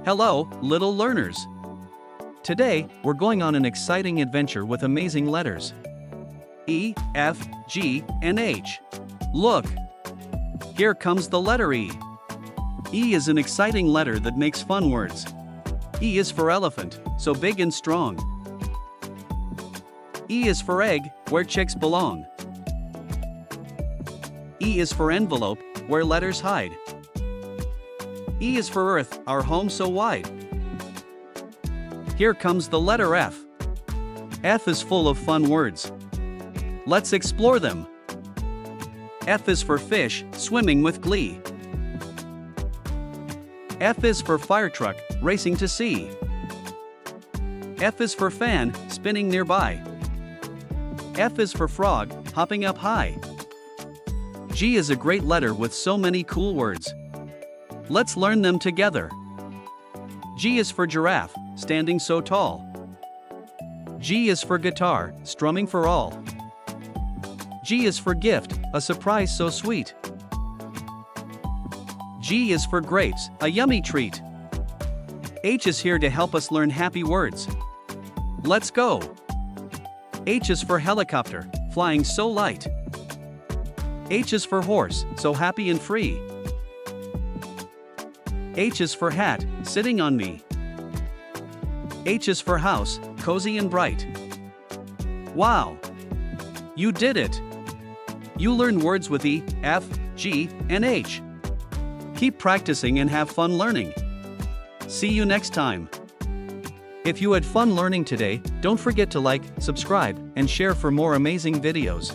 Hello, little learners. Today, we're going on an exciting adventure with amazing letters. E, F, G, and H. Look! Here comes the letter E. E is an exciting letter that makes fun words. E is for elephant, so big and strong. E is for egg, where chicks belong. E is for envelope, where letters hide. E is for earth, our home so wide. Here comes the letter F. F is full of fun words. Let's explore them. F is for fish, swimming with glee. F is for fire truck, racing to sea. F is for fan, spinning nearby. F is for frog, hopping up high. G is a great letter with so many cool words. Let's learn them together. G is for giraffe, standing so tall. G is for guitar, strumming for all. G is for gift, a surprise so sweet. G is for grapes, a yummy treat. H is here to help us learn happy words. Let's go! H is for helicopter, flying so light. H is for horse, so happy and free. H is for hat, sitting on me. H is for house, cozy and bright. Wow! You did it! You learned words with E, F, G, and H. Keep practicing and have fun learning. See you next time. If you had fun learning today, don't forget to like, subscribe, and share for more amazing videos.